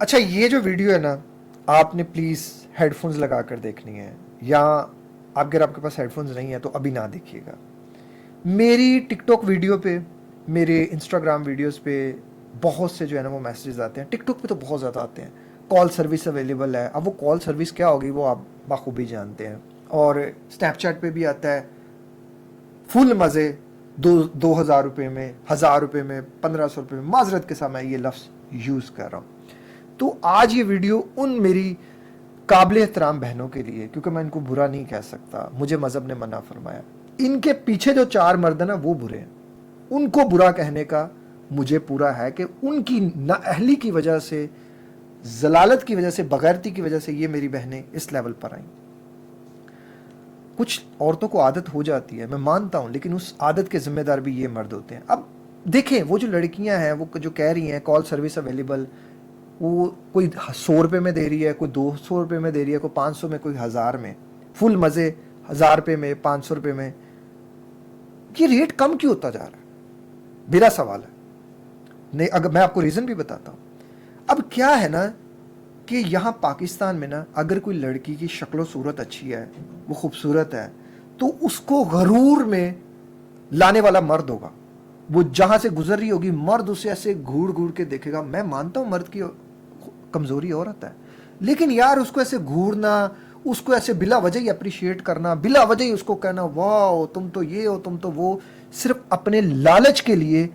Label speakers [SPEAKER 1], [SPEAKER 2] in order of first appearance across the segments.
[SPEAKER 1] اچھا یہ جو ویڈیو ہے نا آپ نے پلیز ہیڈ فونز لگا کر دیکھنی ہے، یا اگر آپ کے پاس ہیڈ فونز نہیں ہیں تو ابھی نہ دیکھیے گا. میری ٹک ٹاک ویڈیو پہ، میرے انسٹاگرام ویڈیوز پہ بہت سے جو ہے نا وہ میسیجز آتے ہیں. ٹک ٹاک پہ تو بہت زیادہ آتے ہیں. کال سروس اویلیبل ہے. اب وہ کال سروس کیا ہوگی وہ آپ بخوبی جانتے ہیں. اور اسنیپ چیٹ پہ بھی آتا ہے فل مزے، 2,000 روپے میں، 1,000 روپے میں، 1,500 روپے میں. معذرت کے ساتھ میں یہ لفظ یوز کر رہا ہوں. تو آج یہ ویڈیو ان میری قابل احترام بہنوں کے لیے، کیونکہ میں ان کو برا نہیں کہہ سکتا، مجھے مذہب نے منع فرمایا. ان کے پیچھے جو 4 مرد ہیں نا وہ برے ہیں. ان کو برا کہنے کا مجھے پورا ہے کہ ان کی نااہلی کی وجہ سے، ضلالت کی وجہ سے، بغیرتی کی وجہ سے یہ میری بہنیں اس لیول پر آئیں. کچھ عورتوں کو عادت ہو جاتی ہے، میں مانتا ہوں، لیکن اس عادت کے ذمہ دار بھی یہ مرد ہوتے ہیں. اب دیکھیں وہ جو لڑکیاں ہیں وہ جو کہہ رہی ہیں کال سروس اویلیبل، وہ کوئی 100 روپے میں دے رہی ہے، کوئی 200 روپے میں دے رہی ہے، کوئی 500 میں، کوئی 1000 میں. فل مزے 1000 روپے میں، 500 روپے میں. یہ ریٹ کم کیوں ہوتا جا رہا ہے؟ میرا سوال ہے. نہیں، اگر میں آپ کو ریزن بھی بتاتا ہوں. اب کیا ہے نا کہ یہاں پاکستان میں نا اگر کوئی لڑکی کی شکل و صورت اچھی ہے، وہ خوبصورت ہے، تو اس کو غرور میں لانے والا مرد ہوگا. وہ جہاں سے گزر رہی ہوگی مرد اسے ایسے گھوڑ گھوڑ کے دیکھے گا. میں مانتا ہوں مرد کی کمزوری عورت ہے، لیکن یار اس کو ایسے گھورنا، اس کو ایسے بلا وجہ ہی اپریشیٹ کرنا، بلا وجہ ہی اس کو کہنا واو تم تو یہ ہو، تم تو وہ، صرف اپنے لالچ کے لیے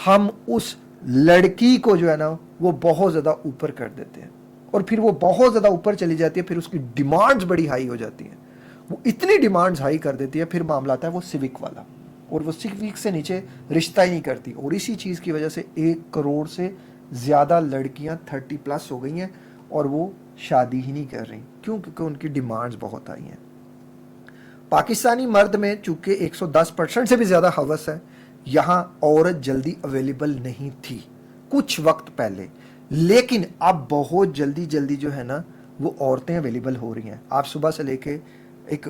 [SPEAKER 1] ہم اس لڑکی کو جو ہے نا وہ بہت زیادہ اوپر کر دیتے ہیں. اور پھر وہ بہت زیادہ اوپر چلی جاتی ہے، پھر اس کی ڈیمانڈز بڑی ہائی ہو جاتی ہیں. وہ اتنی ڈیمانڈز ہائی کر دیتی ہے، پھر معاملہ آتا ہے وہ سیوک والا، اور وہ سیوک سے نیچے رشتہ ہی نہیں کرتی. اور اسی چیز کی وجہ سے 1 کروڑ سے زیادہ لڑکیاں 30+ ہو گئی ہیں اور وہ شادی ہی نہیں کر رہی. کیوں؟ کیونکہ ان کی ڈیمانڈز بہت آئی ہیں. پاکستانی مرد میں چونکہ 110% سے بھی زیادہ ہوس ہے. یہاں عورت جلدی اویلیبل نہیں تھی کچھ وقت پہلے، لیکن اب بہت جلدی جلدی جو ہے نا وہ عورتیں اویلیبل ہو رہی ہیں. آپ صبح سے لے کے ایک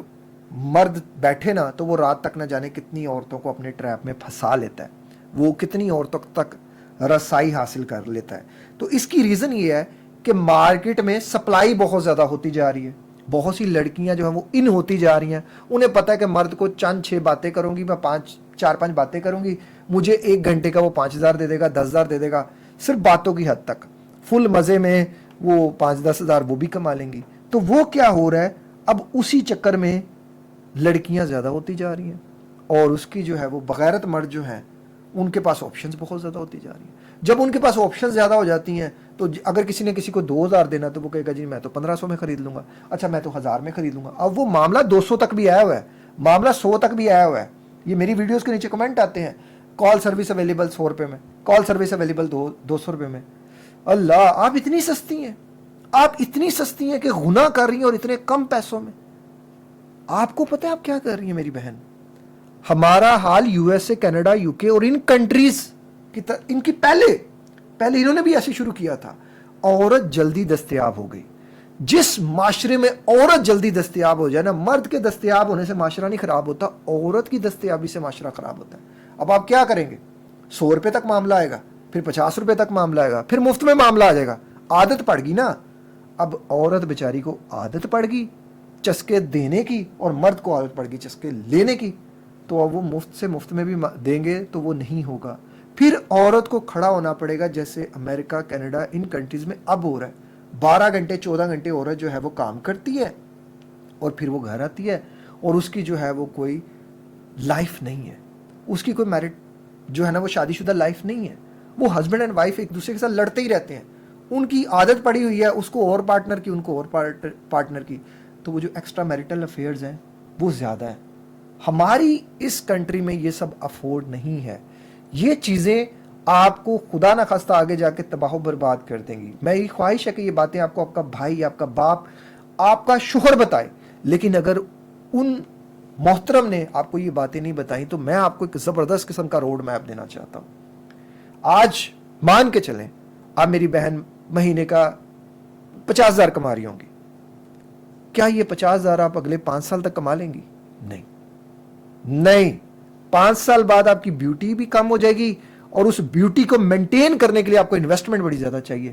[SPEAKER 1] مرد بیٹھے نا تو وہ رات تک نہ جانے کتنی عورتوں کو اپنے ٹریپ میں پھنسا لیتا ہے، وہ کتنی عورتوں تک رسائی حاصل کر لیتا ہے. تو اس کی ریزن یہ ہے کہ مارکیٹ میں سپلائی بہت زیادہ ہوتی جا رہی ہے. بہت سی لڑکیاں جو ہیں وہ ان ہوتی جا رہی ہیں. انہیں پتہ ہے کہ مرد کو چند 6 باتیں کروں گی، میں 4-5 باتیں کروں گی، مجھے 1 گھنٹے کا وہ 5,000 دے دے گا، 10,000 دے دے گا. صرف باتوں کی حد تک، فل مزے میں وہ 5-10 ہزار وہ بھی کما لیں گی. تو وہ کیا ہو رہا ہے، اب اسی چکر میں لڑکیاں زیادہ ہوتی جا رہی ہیں، اور اس کی جو ہے وہ بغیرت مرد جو ہیں ان کے پاس آپشنز بہت زیادہ ہوتی جا رہی ہیں. جب ان کے پاس آپشنز زیادہ ہو جاتی ہیں تو اگر کسی نے کسی کو 2,000 دینا تو وہ کہے گا جی میں تو 1,500 میں خرید لوں گا، اچھا میں تو 1,000 میں خرید لوں گا. اب وہ معاملہ 200 تک بھی آیا ہوا ہے، معاملہ 100 تک بھی آیا ہوا ہے. یہ میری ویڈیوز کے نیچے کمنٹ آتے ہیں کال سروس اویلیبل 100 روپے میں، کال سروس اویلیبل 200 روپے میں. اللہ، آپ اتنی سستی ہیں، آپ اتنی سستی ہیں کہ گناہ کر رہی ہیں، اور اتنے کم پیسوں میں. آپ کو پتہ ہے آپ کیا کر رہی ہیں میری بہن؟ ہمارا حال U S A, Canada, you کے اور ان کنٹریز کی ان کی پہلے انہوں نے بھی ایسے شروع کیا تھا. عورت جلدی دستیاب ہو گئی. جس معاشرے میں عورت جلدی دستیاب ہو جائے نا، مرد کے دستیاب ہونے سے معاشرہ نہیں خراب ہوتا، عورت کی دستیابی سے معاشرہ خراب ہوتا ہے. اب آپ کیا کریں گے؟ 100 روپے تک معاملہ آئے گا، پھر 50 روپے تک معاملہ آئے گا، پھر مفت میں معاملہ آ جائے گا. عادت پڑ گئی نا. اب عورت بیچاری کو عادت پڑ گئی چسکے دینے کی، اور مرد کو عادت پڑ گئی چسکے لینے کی. تو اب وہ مفت سے مفت میں بھی دیں گے تو وہ نہیں ہوگا. پھر عورت کو کھڑا ہونا پڑے گا، جیسے امریکہ، کینیڈا، ان کنٹریز میں اب ہو رہا ہے. 12 گھنٹے 14 گھنٹے عورت جو ہے وہ کام کرتی ہے، اور پھر وہ گھر آتی ہے، اور اس کی جو ہے وہ کوئی لائف نہیں ہے. اس کی کوئی میرٹ جو ہے نا وہ شادی شدہ لائف نہیں ہے. وہ ہسبینڈ اینڈ وائف ایک دوسرے کے ساتھ لڑتے ہی رہتے ہیں. ان کی عادت پڑی ہوئی ہے، اس کو اور پارٹنر کی، ان کو اور پارٹنر کی. تو وہ جو ایکسٹرا میریٹل افیئرز ہیں وہ زیادہ ہیں. ہماری اس کنٹری میں یہ سب افورڈ نہیں ہے. یہ چیزیں آپ کو خدا نہ خواستہ آگے جا کے تباہ و برباد کر دیں گی. میری خواہش ہے کہ یہ باتیں آپ کو آپ کا بھائی، آپ کا باپ، آپ کا شوہر بتائے، لیکن اگر ان محترم نے آپ کو یہ باتیں نہیں بتائیں تو میں آپ کو ایک زبردست قسم کا روڈ میپ دینا چاہتا ہوں. آج مان کے چلیں آپ میری بہن مہینے کا 50,000 کما رہی ہوں گی. کیا یہ 50,000 آپ اگلے 5 سال تک کما لیں گی؟ نہیں. 5 سال بعد آپ کی بیوٹی بھی کم ہو جائے گی، اور اس بیوٹی کو مینٹین کرنے کے لیے آپ کو انویسٹمنٹ بڑی زیادہ چاہیے.